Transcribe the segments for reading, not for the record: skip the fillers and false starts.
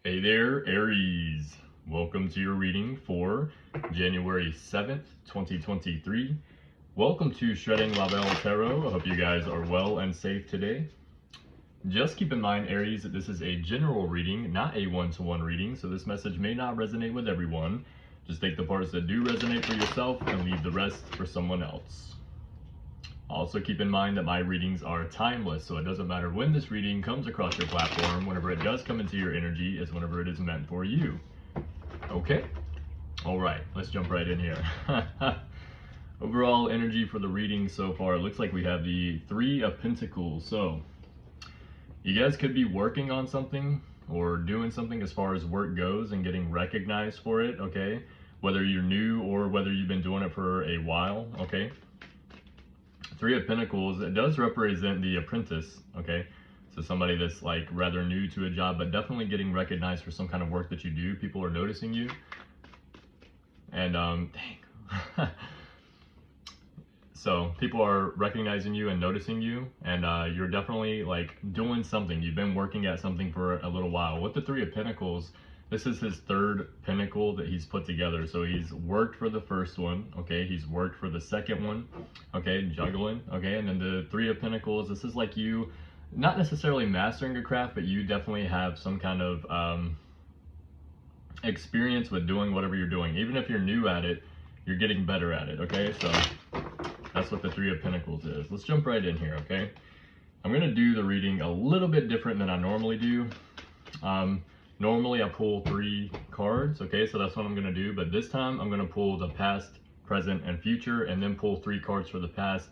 Hey there, Aries. Welcome to your reading for January 7th, 2023. Welcome to Shredding La Belle Tarot. I hope you guys are well and safe today. Just keep in mind, Aries, that this is a general reading, not a one-to-one reading, so this message may not resonate with everyone. Just take the parts that do resonate for yourself and leave the rest for someone else. Also keep in mind that my readings are timeless, so it doesn't matter when this reading comes across your platform. Whenever it does come into your energy is whenever it is meant for you. Okay? Alright, let's jump right in here. Overall energy for the reading so far, it looks like we have the Three of Pentacles. So, you guys could be working on something or doing something as far as work goes and getting recognized for it, okay? Whether you're new or whether you've been doing it for a while, okay? Three of Pentacles, it does represent the apprentice, okay? So somebody that's like rather new to a job, but definitely getting recognized for some kind of work that you do. People are noticing you. And, dang. So people are recognizing you and noticing you, and you're definitely like doing something. You've been working at something for a little while. With the Three of Pentacles, this is his third pinnacle that he's put together. So he's worked for the first one, okay? He's worked for the second one, okay? Juggling, okay? And then the Three of Pentacles, this is like you, not necessarily mastering a craft, but you definitely have some kind of experience with doing whatever you're doing. Even if you're new at it, you're getting better at it, okay? So that's what the Three of Pentacles is. Let's jump right in here, okay? I'm gonna do the reading a little bit different than I normally do. Normally I pull 3 cards, okay, so that's what I'm going to do, but this time I'm going to pull the past, present, and future, and then pull 3 cards for the past,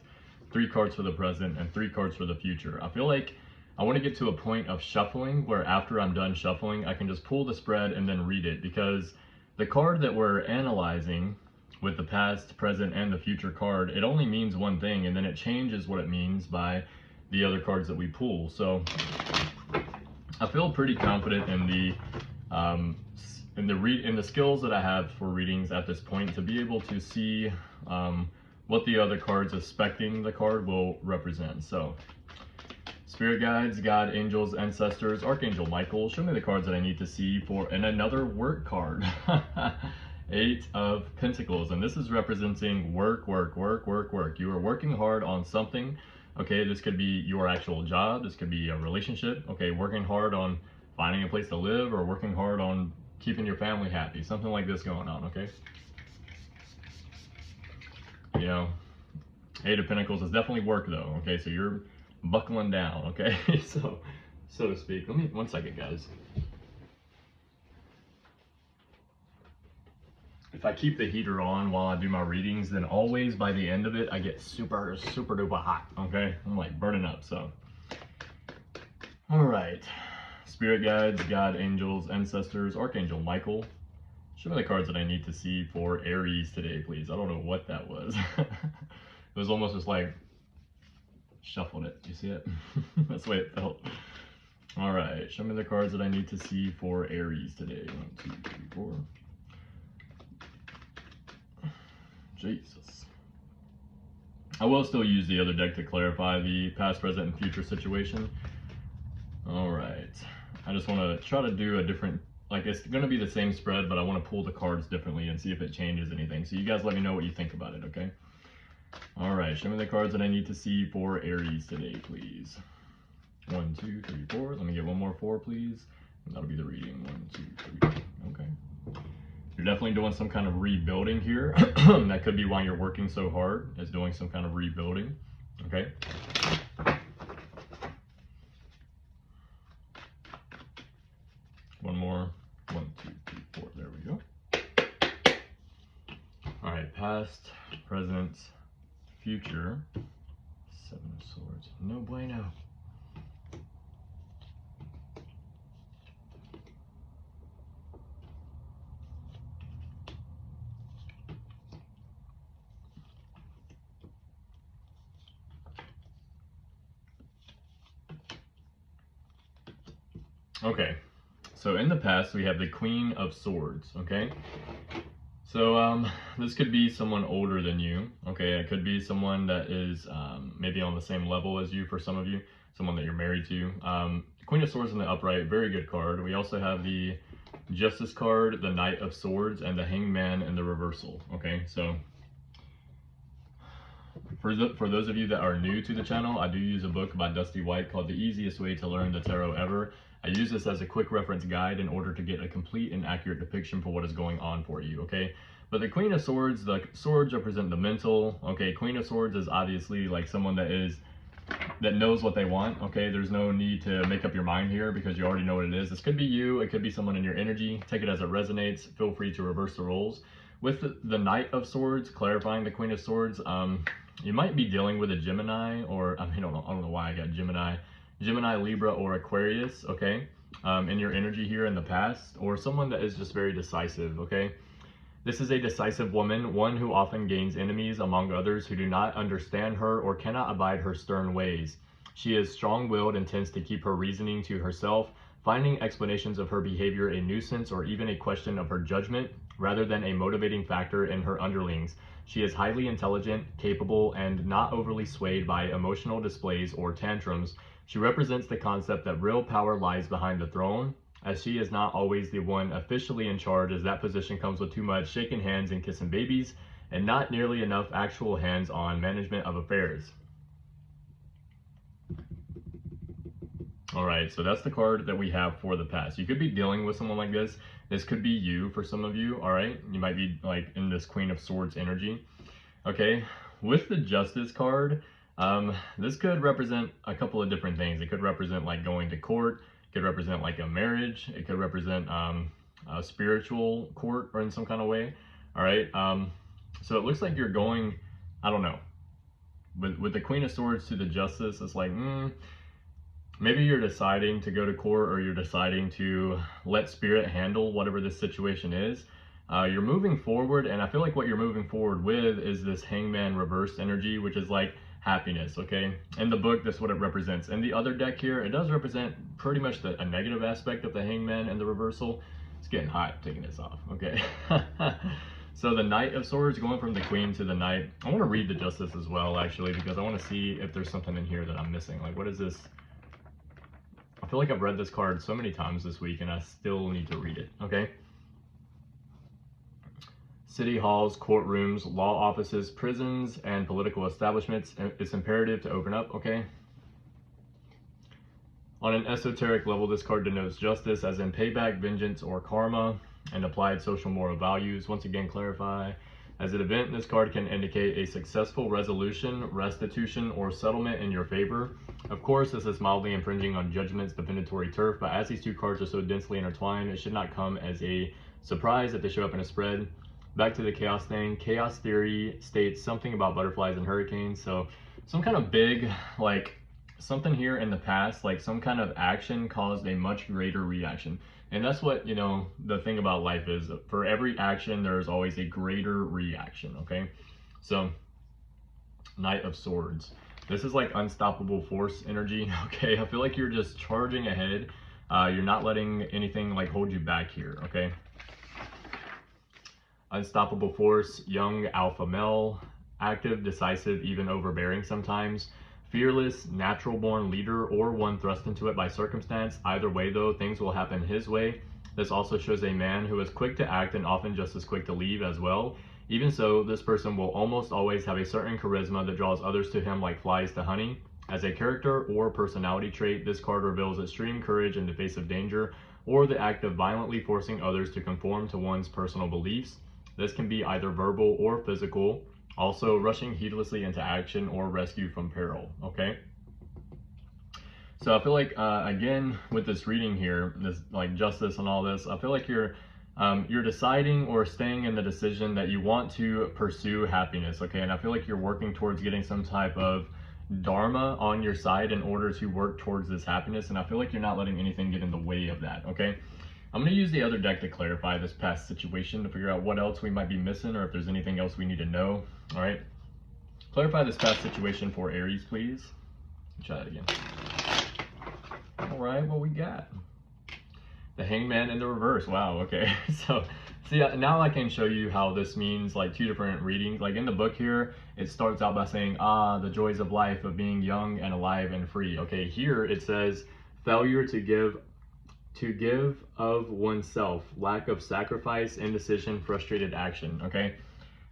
3 cards for the present, and 3 cards for the future. I feel like I want to get to a point of shuffling where after I'm done shuffling, I can just pull the spread and then read it, because the card that we're analyzing with the past, present, and the future card, it only means one thing, and then it changes what it means by the other cards that we pull. So I feel pretty confident in the skills that I have for readings at this point to be able to see what the other cards expecting the card will represent. So, Spirit guides, God, angels, ancestors, Archangel Michael, show me the cards that I need to see for, and another work card. 8 of Pentacles, and this is representing work. You are working hard on something. Okay, this could be your actual job, this could be a relationship, okay, working hard on finding a place to live or working hard on keeping your family happy, something like this going on, okay? You know, 8 of Pentacles is definitely work though, okay, so you're buckling down, okay, so to speak. Let me, one second guys. If I keep the heater on while I do my readings, then always by the end of it, I get super duper hot, okay? I'm like burning up, so. All right, Spirit guides, God, angels, ancestors, Archangel Michael. Show me the cards that I need to see for Aries today, please. I don't know what that was. It was almost just like, shuffled it, you see it? That's the way it felt. All right, show me the cards that I need to see for Aries today. 1, 2, 3, 4. Jesus. I will still use the other deck to clarify the past, present, and future situation. Alright. I just want to try to do a different, like it's going to be the same spread, but I want to pull the cards differently and see if it changes anything. So you guys let me know what you think about it, okay? Alright, show me the cards that I need to see for Aries today, please. 1, 2, 3, 4. Let me get one more 4, please. And that'll be the reading. 1, 2, 3. Okay. You're definitely doing some kind of rebuilding here. That could be why you're working so hard, is doing some kind of rebuilding. Okay. One more. 1, 2, 3, 4. There we go. All right. Past, present, future. 7 of Swords. No bueno. Okay, so in the past we have the Queen of Swords, okay? So this could be someone older than you, okay? It could be someone that is maybe on the same level as you for some of you, someone that you're married to. Queen of Swords in the upright, very good card. We also have the Justice card, the Knight of Swords, and the Hangman in the reversal. Okay, so for those of you that are new to the channel, I do use a book by Dusty White called The Easiest Way to Learn the Tarot Ever. I use this as a quick reference guide in order to get a complete and accurate depiction for what is going on for you, okay? But the Queen of Swords, the swords represent the mental, okay? Queen of Swords is obviously like someone that knows what they want, okay? There's no need to make up your mind here because you already know what it is. This could be you, it could be someone in your energy. Take it as it resonates. Feel free to reverse the roles. With the Knight of Swords, clarifying the Queen of Swords, you might be dealing with a Gemini, or I don't know why I got Gemini, Libra, or Aquarius, okay? In your energy here in the past, or someone that is just very decisive, okay? This is a decisive woman, one who often gains enemies among others who do not understand her or cannot abide her stern ways. She is strong-willed and tends to keep her reasoning to herself, finding explanations of her behavior a nuisance or even a question of her judgment, rather than a motivating factor in her underlings. She is highly intelligent, capable, and not overly swayed by emotional displays or tantrums. She represents the concept that real power lies behind the throne, as she is not always the one officially in charge, as that position comes with too much shaking hands and kissing babies, and not nearly enough actual hands-on management of affairs. All right, so that's the card that we have for the past. You could be dealing with someone like this. This could be you for some of you, all right? You might be like in this Queen of Swords energy. Okay, with the Justice card, this could represent a couple of different things. It could represent like going to court. It could represent like a marriage. It could represent a spiritual court or in some kind of way, all right? So it looks like you're going, I don't know. With the Queen of Swords to the Justice, it's like, maybe you're deciding to go to court, or you're deciding to let spirit handle whatever this situation is. You're moving forward, and I feel like what you're moving forward with is this Hangman reversed energy, which is like happiness, okay? In the book, that's what it represents. In the other deck here, it does represent pretty much a negative aspect of the Hangman and the reversal. It's getting hot taking this off, okay? So the Knight of Swords going from the Queen to the Knight. I want to read the Justice as well, actually, because I want to see if there's something in here that I'm missing. Like, what is this? I feel like I've read this card so many times this week and I still need to read it, okay? City halls, courtrooms, law offices, prisons, and political establishments, it's imperative to open up, okay? On an esoteric level, this card denotes justice, as in payback, vengeance, or karma, and applied social moral values. Once again, clarify. As an event, this card can indicate a successful resolution, restitution, or settlement in your favor. Of course, this is mildly infringing on judgment's divinatory turf, but as these two cards are so densely intertwined, it should not come as a surprise if they show up in a spread. Back to the chaos thing. Chaos theory states something about butterflies and hurricanes. So some kind of big, like something here in the past, like some kind of action caused a much greater reaction. And that's what, you know, the thing about life is, for every action, there's always a greater reaction, okay? So, Knight of Swords. This is like unstoppable force energy, okay? I feel like you're just charging ahead. You're not letting anything like hold you back here, okay? Unstoppable force, young alpha male, active, decisive, even overbearing sometimes. Fearless, natural-born leader, or one thrust into it by circumstance. Either way, though, things will happen his way. This also shows a man who is quick to act and often just as quick to leave as well. Even so, this person will almost always have a certain charisma that draws others to him like flies to honey. As a character or personality trait, this card reveals extreme courage in the face of danger, or the act of violently forcing others to conform to one's personal beliefs. This can be either verbal or physical. Also, rushing heedlessly into action or rescue from peril, okay? So I feel like, again, with this reading here, this like justice and all this, I feel like you're deciding or staying in the decision that you want to pursue happiness, okay? And I feel like you're working towards getting some type of dharma on your side in order to work towards this happiness. And I feel like you're not letting anything get in the way of that, okay? I'm going to use the other deck to clarify this past situation to figure out what else we might be missing or if there's anything else we need to know. All right. Clarify this past situation for Aries, please. Try that again. All right, what we got? The Hangman in the reverse. Wow, okay. So, see, now I can show you how this means like two different readings. Like in the book here, it starts out by saying, the joys of life of being young and alive and free. Okay, here it says, failure to give of oneself, lack of sacrifice, indecision, frustrated action. Okay,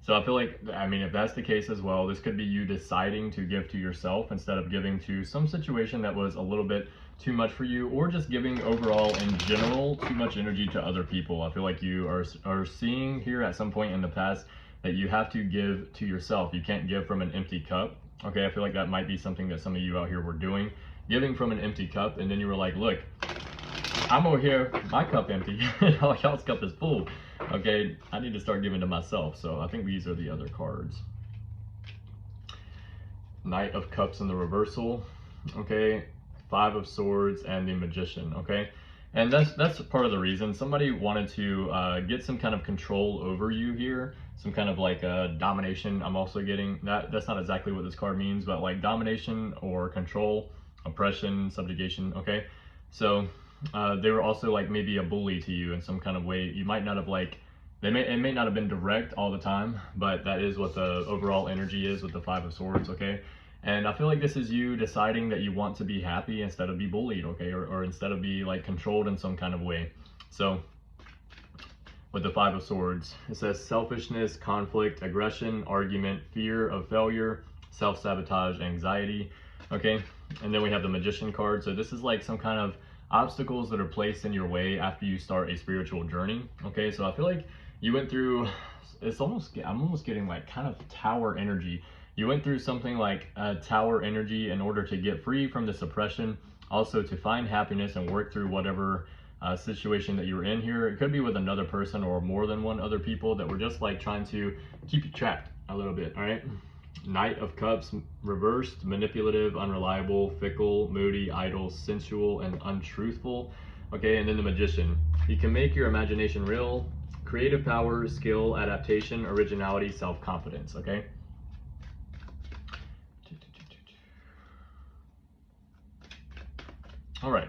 so I feel like, I mean, if that's the case as well, this could be you deciding to give to yourself instead of giving to some situation that was a little bit too much for you, or just giving overall in general too much energy to other people. I feel like you are seeing here at some point in the past that you have to give to yourself. You can't give from an empty cup. Okay, I feel like that might be something that some of you out here were doing, giving from an empty cup, and then you were like, look, I'm over here, my cup empty, y'all's cup is full. Okay, I need to start giving to myself. So I think these are the other cards. Knight of Cups in the reversal. Okay, Five of Swords and the Magician. Okay, and that's part of the reason somebody wanted to get some kind of control over you here, some kind of like domination. I'm also getting that. That's not exactly what this card means, but like domination or control, oppression, subjugation. Okay, so they were also like maybe a bully to you in some kind of way. You might not have like, it may not have been direct all the time, but that is what the overall energy is with the Five of Swords. Okay, and I feel like this is you deciding that you want to be happy instead of be bullied. Okay, or instead of be like controlled in some kind of way. So with the Five of Swords, it says selfishness, conflict, aggression, argument, fear of failure, self-sabotage, anxiety. Okay, and then we have the Magician card. So this is like some kind of obstacles that are placed in your way after you start a spiritual journey. Okay, so I feel like you went through, I'm almost getting like kind of tower energy. You went through something like tower energy in order to get free from this oppression, also to find happiness and work through whatever situation that you were in here. It could be with another person or more than one other people that were just like trying to keep you trapped a little bit. All right, Knight of Cups reversed, manipulative, unreliable, fickle, moody, idle, sensual, and untruthful. Okay, and then the Magician. You can make your imagination real, creative power, skill, adaptation, originality, self-confidence. Okay. All right.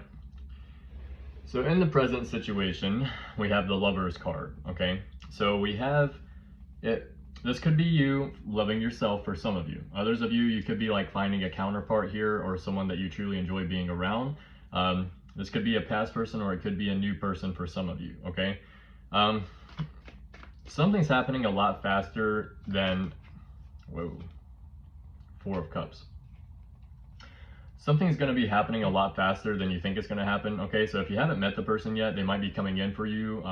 So in the present situation, we have the Lovers card. Okay, so we have it. This could be you loving yourself for some of you. Others of you, you could be like finding a counterpart here or someone that you truly enjoy being around. This could be a past person or it could be a new person for some of you, okay? Something's happening a lot faster than, whoa, Four of Cups. Something's going to be happening a lot faster than you think it's going to happen. Okay, so if you haven't met the person yet, they might be coming in for you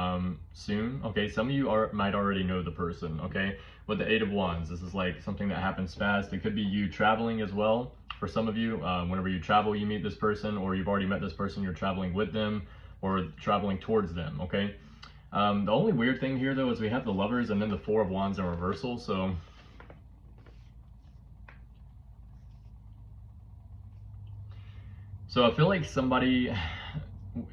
soon. Okay, some of you might already know the person. Okay, with the Eight of Wands, this is like something that happens fast. It could be you traveling as well. For some of you, whenever you travel, you meet this person, or you've already met this person, you're traveling with them or traveling towards them. Okay, the only weird thing here though is we have the Lovers and then the Four of Wands in reversal. So I feel like somebody,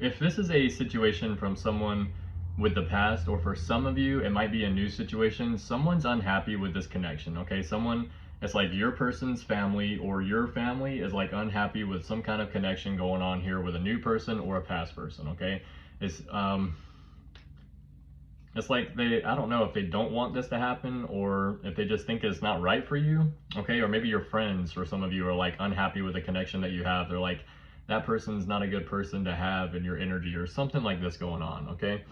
if this is a situation from someone with the past, or for some of you, it might be a new situation, someone's unhappy with this connection, okay? Someone, it's like your person's family or your family is like unhappy with some kind of connection going on here with a new person or a past person, okay? It's like I don't know if they don't want this to happen or if they just think it's not right for you, okay? Or maybe your friends, for some of you, are like unhappy with the connection that you have. They're like, that person's not a good person to have in your energy or something like this going on, okay?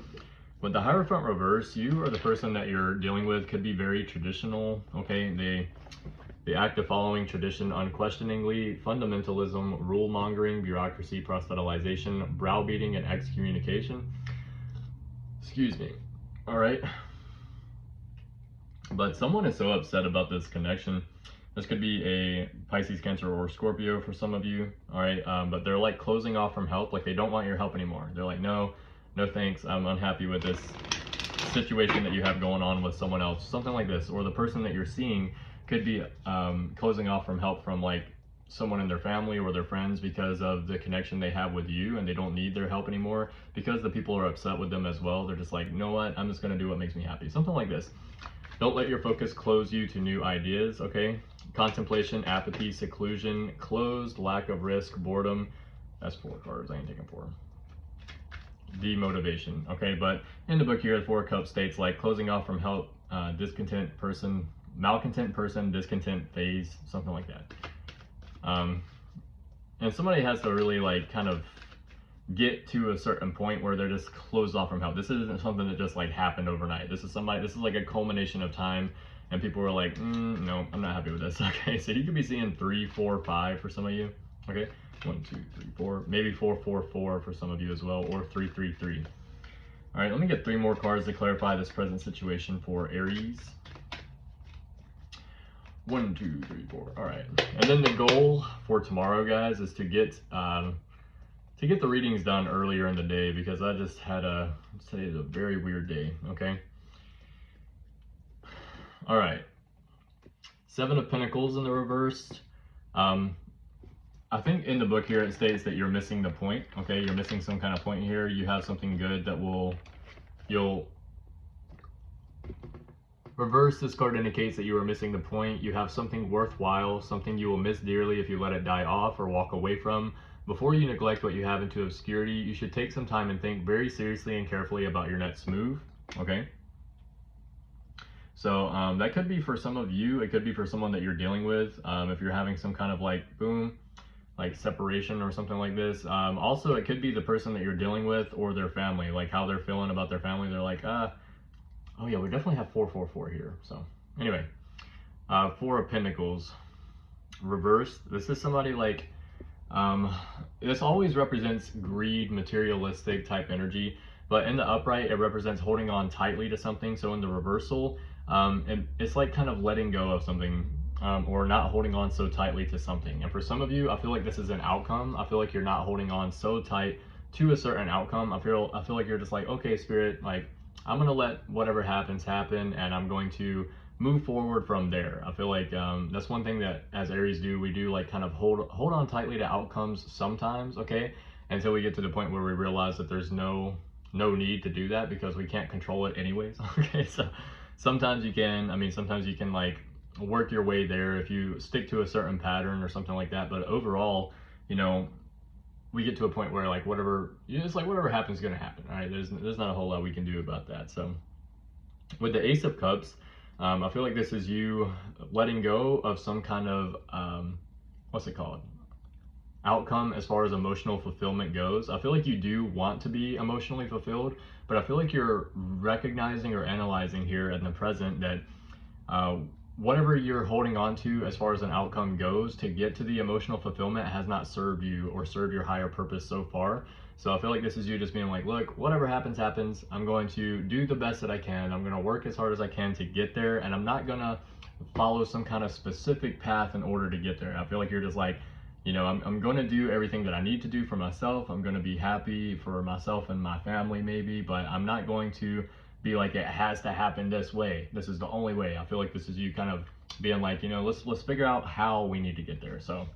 With the Hierophant reverse, you or the person that you're dealing with could be very traditional, okay? They act of following tradition unquestioningly, fundamentalism, rule mongering, bureaucracy, proselytization, browbeating, and excommunication. Excuse me. All right. But someone is so upset about this connection. This could be a Pisces, Cancer, or Scorpio for some of you, all right? But they're like closing off from help, like they don't want your help anymore. They're like, no thanks, I'm unhappy with this situation that you have going on with someone else, something like this. Or the person that you're seeing could be closing off from help from like someone in their family or their friends because of the connection they have with you, and they don't need their help anymore because the people are upset with them as well. They're just like, you know what, I'm just gonna do what makes me happy, something like this. Don't let your focus close you to new ideas, okay? Contemplation, apathy, seclusion, closed, lack of risk, boredom. That's 4 cards, I ain't taking 4. Demotivation, okay? But in the book here, the 4 of Cups states like closing off from help, discontent person, malcontent person, discontent phase, something like that. And somebody has to really like kind of get to a certain point where they're just closed off from help. This isn't something that just like happened overnight. This is like a culmination of time, and people were like, no, I'm not happy with this. Okay, so you could be seeing 3, 4, 5 for some of you. Okay, 1, 2, 3, 4, maybe 4, 4, 4 for some of you as well, or 3, 3, 3. All right, let me get 3 more cards to clarify this present situation for Aries. 1, 2, 3, 4. All right, and then the goal for tomorrow, guys, is to get the readings done earlier in the day, because I just had today is a very weird day. Okay. All right. 7 of Pentacles in the reverse. I think in the book here it states that you're missing the point. Okay, you're missing some kind of point here. You have something good that you'll reverse. This card indicates that you are missing the point. You have something worthwhile, something you will miss dearly if you let it die off or walk away from. Before you neglect what you have into obscurity, you should take some time and think very seriously and carefully about your next move. Okay. So that could be for some of you. It could be for someone that you're dealing with. If you're having some kind of like separation or something like this. Also, it could be the person that you're dealing with or their family, like how they're feeling about their family. They're like, oh yeah, we definitely have 4, 4, 4 here. So anyway, 4 of Pentacles reversed. This is somebody like, this always represents greed, materialistic type energy, but in the upright, it represents holding on tightly to something. So in the reversal, it's like kind of letting go of something, or not holding on so tightly to something. And for some of you, I feel like this is an outcome. I feel like you're not holding on so tight to a certain outcome. I feel like you're just like, okay, Spirit, like I'm gonna let whatever happens happen, and I'm going to move forward from there. I feel like that's one thing that as Aries do, we do like kind of hold on tightly to outcomes sometimes, okay, until we get to the point where we realize that there's no need to do that because we can't control it anyways. Okay, so sometimes you can, sometimes you can like work your way there if you stick to a certain pattern or something like that, but overall, we get to a point where like whatever happens is going to happen. All right, there's not a whole lot we can do about that. So with the Ace of Cups, I feel like this is you letting go of some kind of outcome as far as emotional fulfillment goes. I feel like you do want to be emotionally fulfilled, but I feel like you're recognizing or analyzing here in the present that whatever you're holding on to as far as an outcome goes to get to the emotional fulfillment has not served you or served your higher purpose so far. So I feel like this is you just being like, look, whatever happens, happens. I'm going to do the best that I can. I'm going to work as hard as I can to get there. And I'm not going to follow some kind of specific path in order to get there. I feel like you're just like, I'm going to do everything that I need to do for myself. I'm going to be happy for myself and my family maybe, but I'm not going to be like, it has to happen this way. This is the only way. I feel like this is you kind of being like, let's figure out how we need to get there. So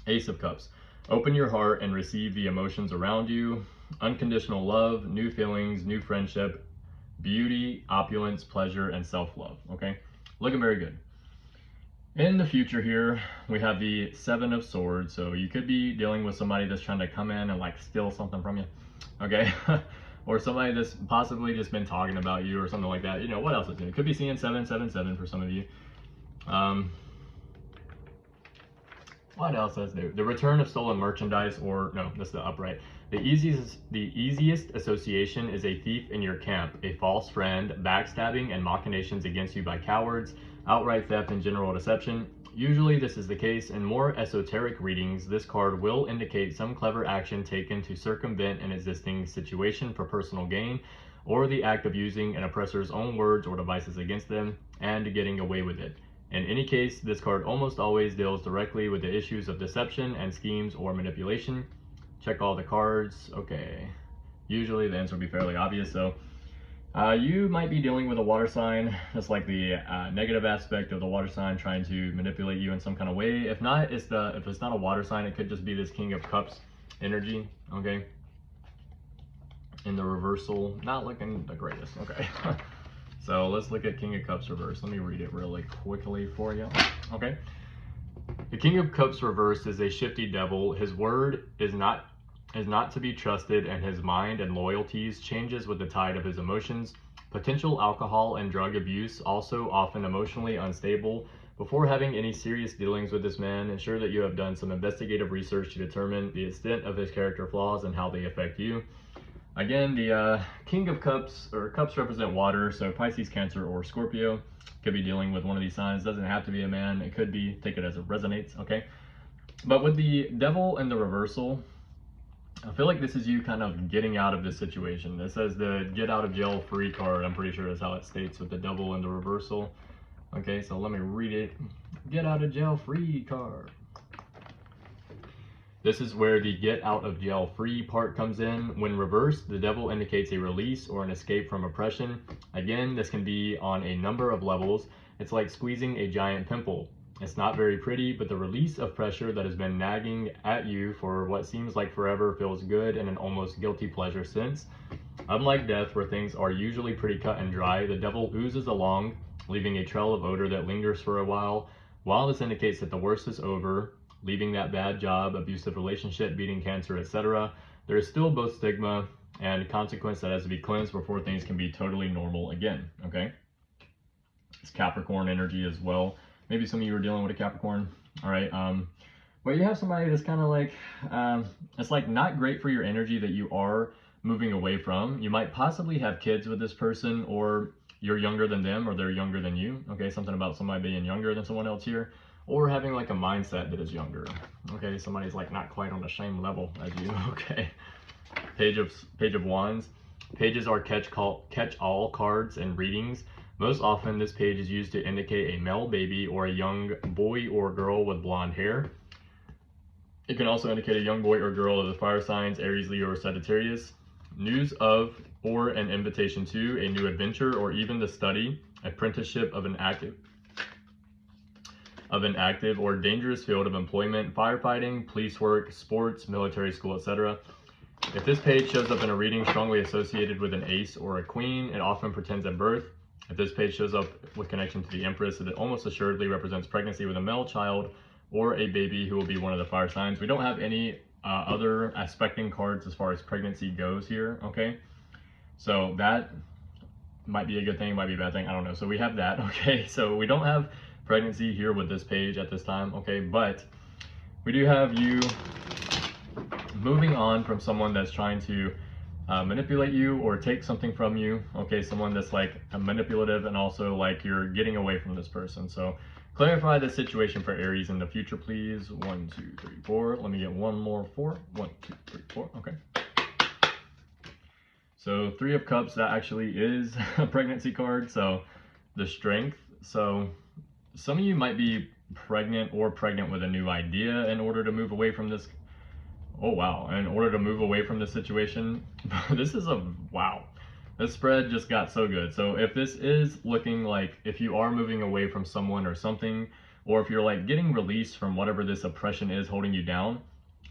Ace of Cups. Open your heart and receive the emotions around you. Unconditional love, new feelings, new friendship, beauty, opulence, pleasure, and self-love. Okay, looking very good. In the future here, we have the 7 of Swords. So you could be dealing with somebody that's trying to come in and like steal something from you. Okay. Or somebody that's possibly just been talking about you or something like that. What else is new? It could be seeing 777 for some of you. What else is new? The return of stolen merchandise, or no, that's the upright. The easiest association is a thief in your camp, a false friend, backstabbing and machinations against you by cowards, outright theft and general deception. Usually this is the case. In more esoteric readings, this card will indicate some clever action taken to circumvent an existing situation for personal gain, or the act of using an oppressor's own words or devices against them and getting away with it. In any case, this card almost always deals directly with the issues of deception and schemes or manipulation. Check all the cards. Okay. Usually the answer will be fairly obvious. So you might be dealing with a water sign. That's like the negative aspect of the water sign trying to manipulate you in some kind of way. If it's not a water sign, it could just be this King of Cups energy. Okay. In the reversal, not looking the greatest. Okay. So let's look at King of Cups reverse. Let me read it really quickly for you. Okay. The King of Cups reversed is a shifty devil. His word is not to be trusted, and his mind and loyalties changes with the tide of his emotions. Potential alcohol and drug abuse, also often emotionally unstable, Before having any serious dealings with this man, ensure that you have done some investigative research to determine the extent of his character flaws and how they affect you. Again, the King of Cups, or Cups represent water, so Pisces, Cancer, or Scorpio could be dealing with one of these signs. Doesn't have to be a man. It could be, take it as it resonates, okay? But with the Devil and the reversal, I feel like this is you kind of getting out of this situation. This says the get out of jail free card. I'm pretty sure that's how it states with the Devil and the reversal. Okay, so let me read it. Get out of jail free card. This is where the get out of jail free part comes in. When reversed, the Devil indicates a release or an escape from oppression. Again, this can be on a number of levels. It's like squeezing a giant pimple. It's not very pretty, but the release of pressure that has been nagging at you for what seems like forever feels good in an almost guilty pleasure sense. Unlike death, where things are usually pretty cut and dry, the Devil oozes along, leaving a trail of odor that lingers for a while. While this indicates that the worst is over, leaving that bad job, abusive relationship, beating cancer, etc., there is still both stigma and consequence that has to be cleansed before things can be totally normal again, okay? It's Capricorn energy as well. Maybe some of you are dealing with a Capricorn, all right? But you have somebody that's kind of like, it's like not great for your energy that you are moving away from. You might possibly have kids with this person, or you're younger than them, or they're younger than you, okay? Something about somebody being younger than someone else here, or having like a mindset that is younger, okay? Somebody's like not quite on the same level as you, okay? Page of Wands. Pages are catch-all cards and readings. Most often, this page is used to indicate a male baby or a young boy or girl with blonde hair. It can also indicate a young boy or girl of the fire signs, Aries, Leo, or Sagittarius. News of or an invitation to a new adventure, or even the study, apprenticeship of an active or dangerous field of employment, firefighting, police work, sports, military school, etc. If this page shows up in a reading strongly associated with an ace or a queen, it often portends at birth. If this page shows up with connection to the Empress, it almost assuredly represents pregnancy with a male child or a baby who will be one of the fire signs. We don't have any other aspecting cards as far as pregnancy goes here, okay? So that might be a good thing, might be a bad thing, I don't know. So we have that, okay? So we don't have pregnancy here with this page at this time, okay? But we do have you moving on from someone that's trying to manipulate you or take something from you, okay? Someone that's like a manipulative, and also like you're getting away from this person. So clarify the situation for Aries in the future, please. 1, 2, 3, 4. Let me get one more 4. 1, 2, 3, 4. Okay. So 3 of Cups, that actually is a pregnancy card. So the Strength. So some of you might be pregnant or pregnant with a new idea in order to move away from this. Oh wow, in order to move away from this situation. This is a, wow. This spread just got so good. So if this is looking like, if you are moving away from someone or something, or if you're like getting released from whatever this oppression is holding you down,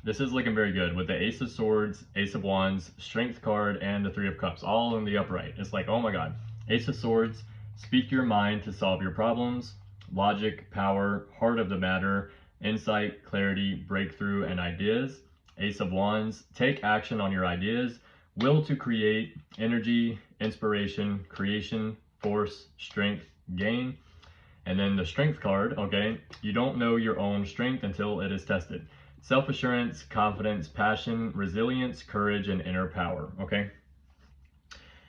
this is looking very good with the Ace of Swords, Ace of Wands, Strength card, and the 3 of Cups, all in the upright. It's like, oh my God. Ace of Swords, speak your mind to solve your problems. Logic, power, heart of the matter, insight, clarity, breakthrough, and ideas. Ace of Wands, take action on your ideas. Will to create, energy, inspiration, creation, force, strength, gain. And then the Strength card, okay, you don't know your own strength until it is tested. Self-assurance, confidence, passion, resilience, courage, and inner power, okay?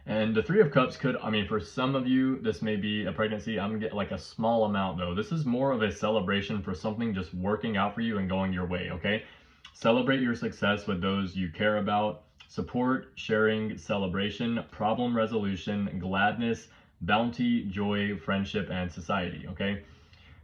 And the 3 of Cups could, I mean, for some of you, this may be a pregnancy. I'm gonna get like a small amount though. This is more of a celebration for something just working out for you and going your way, okay? Celebrate your success with those you care about. Support, sharing, celebration, problem resolution, gladness, bounty, joy, friendship, and society, okay?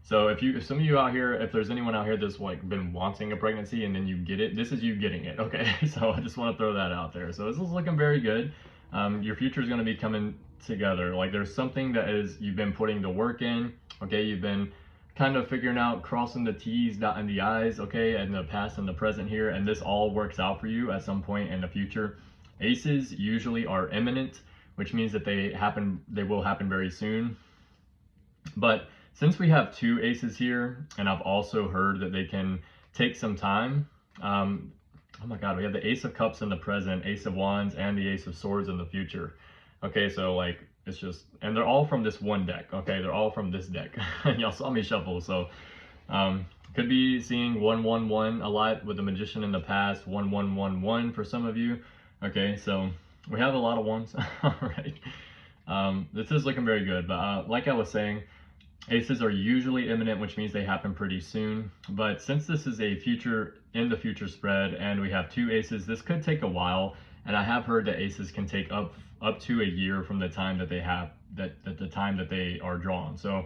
So if some of you out here, if there's anyone out here that's like been wanting a pregnancy and then you get it, this is you getting it, okay? So I just want to throw that out there. So this is looking very good. Your future is going to be coming together. Like there's something that is, you've been putting the work in, okay? You've been kind of figuring out, crossing the T's, dotting the I's, okay, in the past and the present here, and this all works out for you at some point in the future. Aces usually are imminent, which means that they will happen very soon. But since we have 2 aces here, and I've also heard that they can take some time, oh my God, we have the Ace of Cups in the present, Ace of Wands, and the Ace of Swords in the future. Okay, so like it's just, and they're all from this one deck, okay? They're all from this deck. Y'all saw me shuffle, so could be seeing 111 a lot with the Magician in the past, 1111 for some of you. Okay, so we have a lot of ones. All right. This is looking very good, but like I was saying, aces are usually imminent, which means they happen pretty soon. But since this is a future in the future spread and we have 2 aces, this could take a while. And I have heard that aces can take up to a year from the time that they have the time that they are drawn. So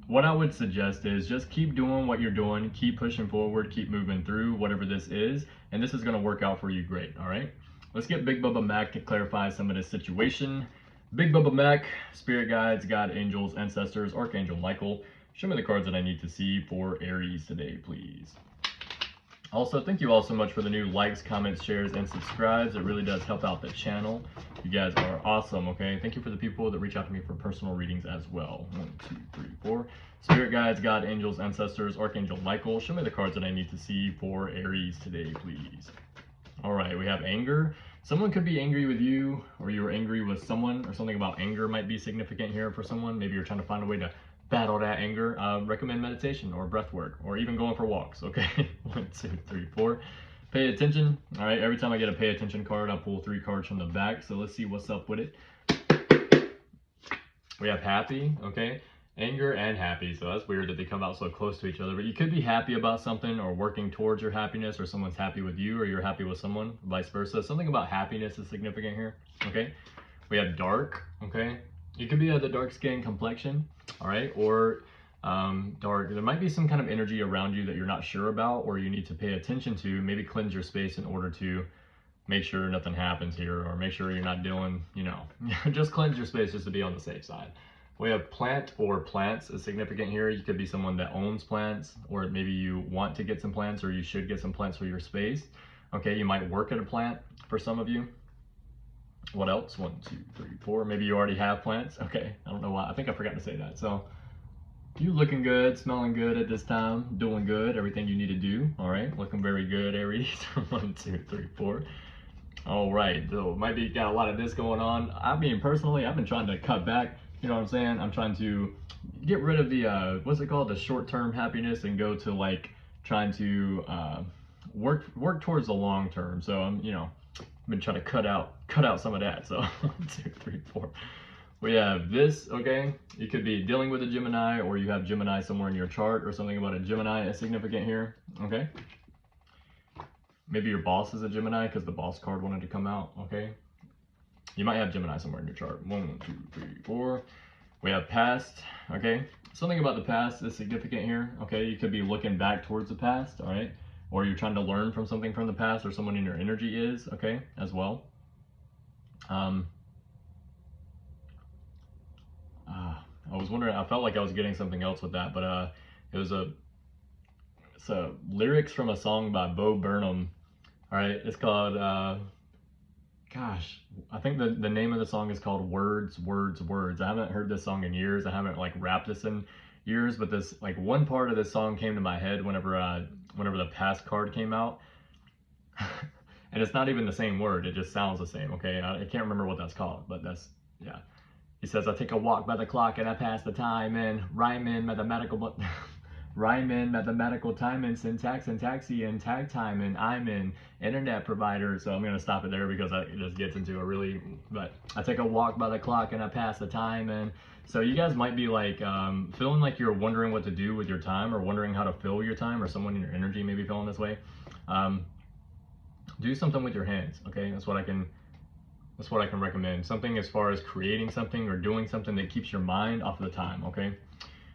what I would suggest is just keep doing what you're doing, keep pushing forward, keep moving through whatever this is, and this is going to work out for you great. All right, let's get Big Bubba Mac to clarify some of this situation. Big Bubba Mac, spirit guides, God, angels, ancestors, Archangel Michael, show me the cards that I need to see for Aries today, please. Also, thank you all so much for the new likes, comments, shares, and subscribes. It really does help out the channel. You guys are awesome, okay? Thank you for the people that reach out to me for personal readings as well. 1, 2, 3, 4. Spirit guides, God, angels, ancestors, Archangel Michael, show me the cards that I need to see for Aries today, please. All right, we have anger. Someone could be angry with you, or you're angry with someone, or something about anger might be significant here for someone. Maybe you're trying to find a way to battle that anger. Recommend meditation or breath work, or even going for walks, okay? 1, 2, 3, 4. Pay attention. All right, every time I get a pay attention card, I'll pull 3 cards from the back. So let's see what's up with it. We have happy, okay? Anger and happy, so that's weird that they come out so close to each other, but you could be happy about something or working towards your happiness, or someone's happy with you or you're happy with someone, vice versa. Something about happiness is significant here, okay? We have dark, okay? You could be the dark skin complexion, all right? Or dark, there might be some kind of energy around you that you're not sure about or you need to pay attention to. Maybe cleanse your space in order to make sure nothing happens here, or make sure you're not doing, you know, just cleanse your space just to be on the safe side. We have plant or plants is significant here. You could be someone that owns plants, or maybe you want to get some plants, or you should get some plants for your space. Okay, you might work at a plant for some of you. What else? 1, 2, 3, 4. Maybe you already have plants. Okay, I don't know why. I think I forgot to say that. So you looking good, smelling good at this time, doing good, everything you need to do. All right, looking very good, Aries. 1, 2, 3, 4. All right, so might be got a lot of this going on. I mean, personally, I've been trying to cut back. You know what I'm saying? I'm trying to get rid of the what's it called, the short-term happiness, and go to like trying to work towards the long term. So I'm, you know, I've been trying to cut out some of that. So 1, 2, 3, 4. We have this, okay? You could be dealing with a Gemini, or you have Gemini somewhere in your chart, or something about a Gemini is significant here, okay? Maybe your boss is a Gemini because the boss card wanted to come out, okay? You might have Gemini somewhere in your chart. 1, 2, 3, 4. We have past, okay? Something about the past is significant here, okay? You could be looking back towards the past, all right? Or you're trying to learn from something from the past, or someone in your energy is, okay, as well. I was wondering, I felt like I was getting something else with that, but it was it's lyrics from a song by Bo Burnham, all right? It's called, gosh, I think the name of the song is called Words, Words, Words. I haven't heard this song in years. I haven't like rapped this in years, but this, like, one part of this song came to my head whenever the past card came out. And it's not even the same word, it just sounds the same, okay? I can't remember what that's called, but that's, yeah. He says, I take a walk by the clock and I pass the time and rhyme in mathematical time and syntax and taxi and tag time, and I'm an internet provider. So I'm going to stop it there because it just gets into a really, but I take a walk by the clock and I pass the time. And so you guys might be like feeling like you're wondering what to do with your time, or wondering how to fill your time, or someone in your energy may be feeling this way. Do something with your hands, okay? That's what I can recommend. Something as far as creating something or doing something that keeps your mind off of the time, okay?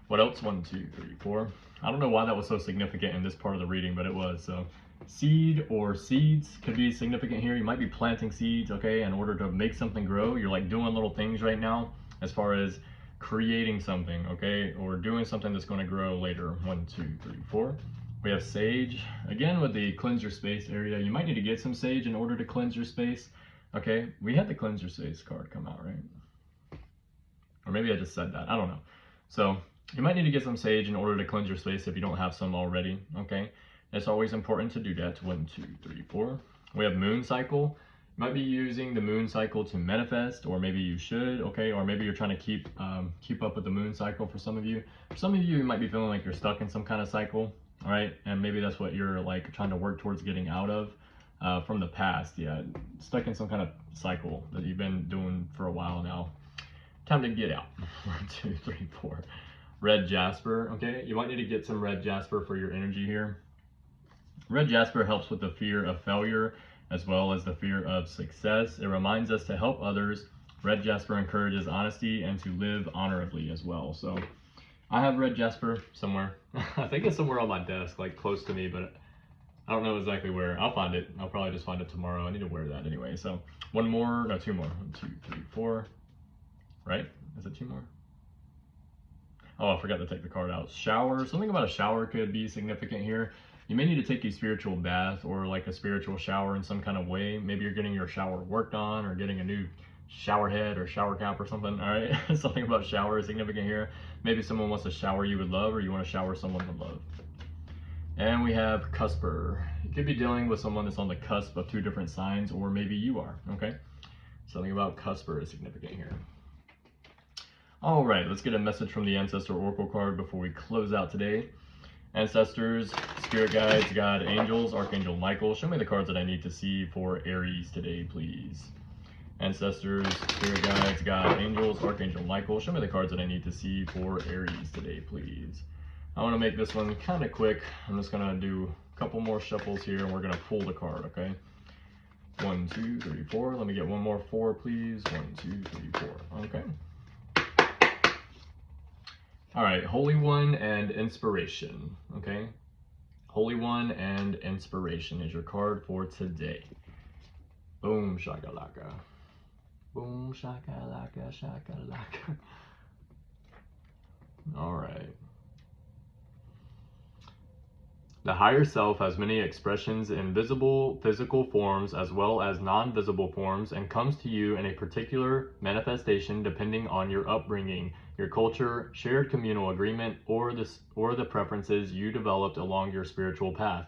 What else? 1, 2, 3, 4. I don't know why that was so significant in this part of the reading, but it was. So seed or seeds could be significant here. You might be planting seeds, okay, in order to make something grow. You're like doing little things right now as far as creating something, okay, or doing something that's going to grow later. 1, 2, 3, 4. We have sage. Again, with the cleanse your space area, you might need to get some sage in order to cleanse your space. Okay, we had the cleanse your space card come out, right? Or maybe I just said that, I don't know. So you might need to get some sage in order to cleanse your space if you don't have some already, okay? It's always important to do that. 1, 2, 3, 4. We have moon cycle. might be using the moon cycle to manifest, or maybe you should, okay? Or maybe you're trying to keep up with the moon cycle for some of you. For some of you, you might be feeling like you're stuck in some kind of cycle, all right? And maybe that's what you're like trying to work towards getting out of from the past. Yeah, stuck in some kind of cycle that you've been doing for a while now. Time to get out. 1, 2, 3, 4. Red jasper, okay? You might need to get some red jasper for your energy here. Red jasper helps with the fear of failure as well as the fear of success. It reminds us to help others. Red jasper encourages honesty and to live honorably as well. So I have red jasper somewhere. I think it's somewhere on my desk, like close to me, but I don't know exactly where. I'll find it. I'll probably just find it tomorrow. I need to wear that anyway. So two more. 1, 2, 3, 4. Right? Is it 2 more? Oh, I forgot to take the card out. Shower. Something about a shower could be significant here. You may need to take a spiritual bath or like a spiritual shower in some kind of way. Maybe you're getting your shower worked on or getting a new shower head or shower cap or something, all right? Something about shower is significant here. Maybe someone wants to shower you with love, or you want to shower someone with love. And we have cusper. You could be dealing with someone that's on the cusp of 2 different signs, or maybe you are, okay? Something about cusper is significant here. All right, let's get a message from the Ancestor Oracle card before we close out today. Ancestors, spirit guides, God, angels, Archangel Michael, show me the cards that I need to see for Aries today, please. Ancestors, spirit guides, God, angels, Archangel Michael, show me the cards that I need to see for Aries today, please. I want to make this one kind of quick. I'm just going to do a couple more shuffles here, and we're going to pull the card, okay? 1, 2, 3, 4. Let me get one more 4, please. 1, 2, 3, 4. Okay. All right, Holy One and Inspiration, okay? Holy One and Inspiration is your card for today. Boom, shakalaka. Boom, shakalaka, shakalaka. All right. The higher self has many expressions in visible physical forms as well as non-visible forms, and comes to you in a particular manifestation depending on your upbringing, your culture, shared communal agreement, or the preferences you developed along your spiritual path.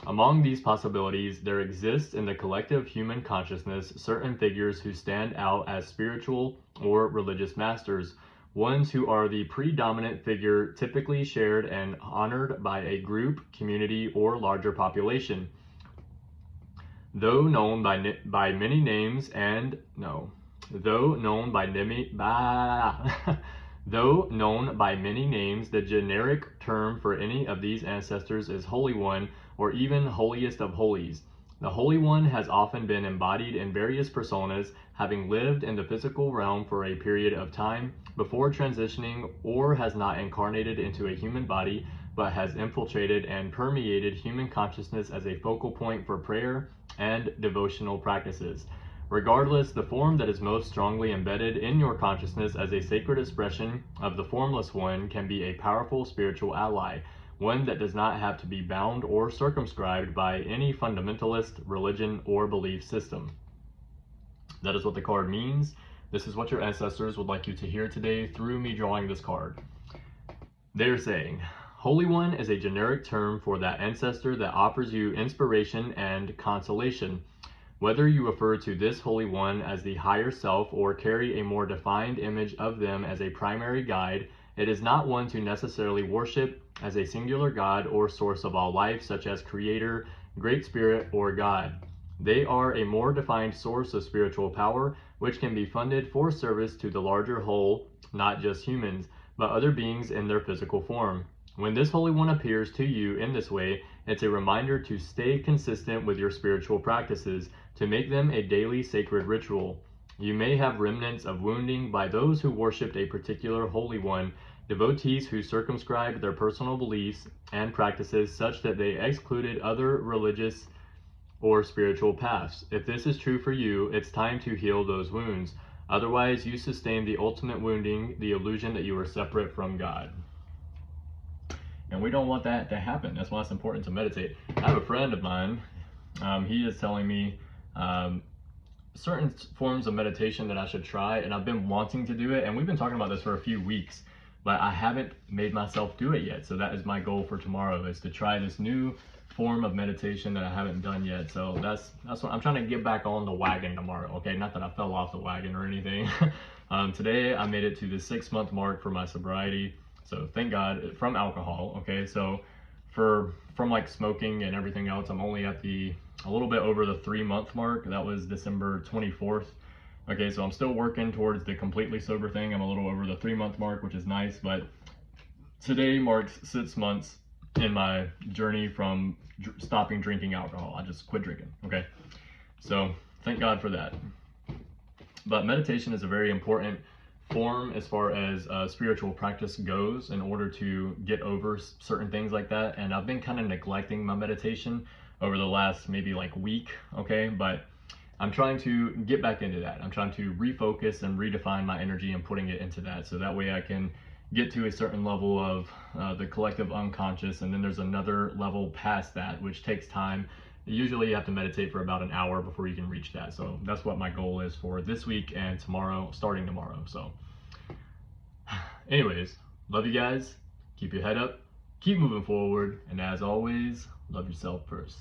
Among these possibilities, there exists in the collective human consciousness certain figures who stand out as spiritual or religious masters, ones who are the predominant figure, typically shared and honored by a group, community, or larger population. Though known by many names, the generic term for any of these ancestors is Holy One, or even Holiest of Holies. The Holy One has often been embodied in various personas, having lived in the physical realm for a period of time before transitioning, or has not incarnated into a human body, but has infiltrated and permeated human consciousness as a focal point for prayer and devotional practices. Regardless, the form that is most strongly embedded in your consciousness as a sacred expression of the Formless One can be a powerful spiritual ally, one that does not have to be bound or circumscribed by any fundamentalist religion or belief system. That is what the card means. This is what your ancestors would like you to hear today through me drawing this card. They're saying, Holy One is a generic term for that ancestor that offers you inspiration and consolation. Whether you refer to this Holy One as the higher self or carry a more defined image of them as a primary guide, it is not one to necessarily worship as a singular God or source of all life, such as Creator, Great Spirit, or God. They are a more defined source of spiritual power, which can be funded for service to the larger whole, not just humans, but other beings in their physical form. When this Holy One appears to you in this way, it's a reminder to stay consistent with your spiritual practices, to make them a daily sacred ritual. You may have remnants of wounding by those who worshipped a particular Holy One, devotees who circumscribed their personal beliefs and practices such that they excluded other religious or spiritual paths. If this is true for you, it's time to heal those wounds. Otherwise, you sustain the ultimate wounding, the illusion that you are separate from God. And we don't want that to happen. That's why it's important to meditate. I have a friend of mine, he is telling me certain forms of meditation that I should try, and I've been wanting to do it, and we've been talking about this for a few weeks, but I haven't made myself do it yet. So that is my goal for tomorrow, is to try this new form of meditation that I haven't done yet. So that's what I'm trying to get back on the wagon tomorrow. Okay, not that I fell off the wagon or anything. Today I made it to the 6-month mark for my sobriety. So thank God, from alcohol. Okay, so from like smoking and everything else, I'm only at a little bit over the 3-month mark. That was December 24th. Okay, so I'm still working towards the completely sober thing. I'm a little over the 3-month mark, which is nice, but today marks 6 months in my journey from stopping drinking alcohol. I just quit drinking. Okay, so thank God for that. But meditation is a very important form as far as spiritual practice goes in order to get over certain things like that. And I've been kind of neglecting my meditation over the last maybe like week. Okay, but I'm trying to get back into that. I'm trying to refocus and redefine my energy and putting it into that, so that way I can get to a certain level of the collective unconscious, and then there's another level past that, which takes time. Usually you have to meditate for about an hour before you can reach that. So that's what my goal is for this week and tomorrow, starting tomorrow. So anyways, love you guys. Keep your head up, keep moving forward, and as always, love yourself first.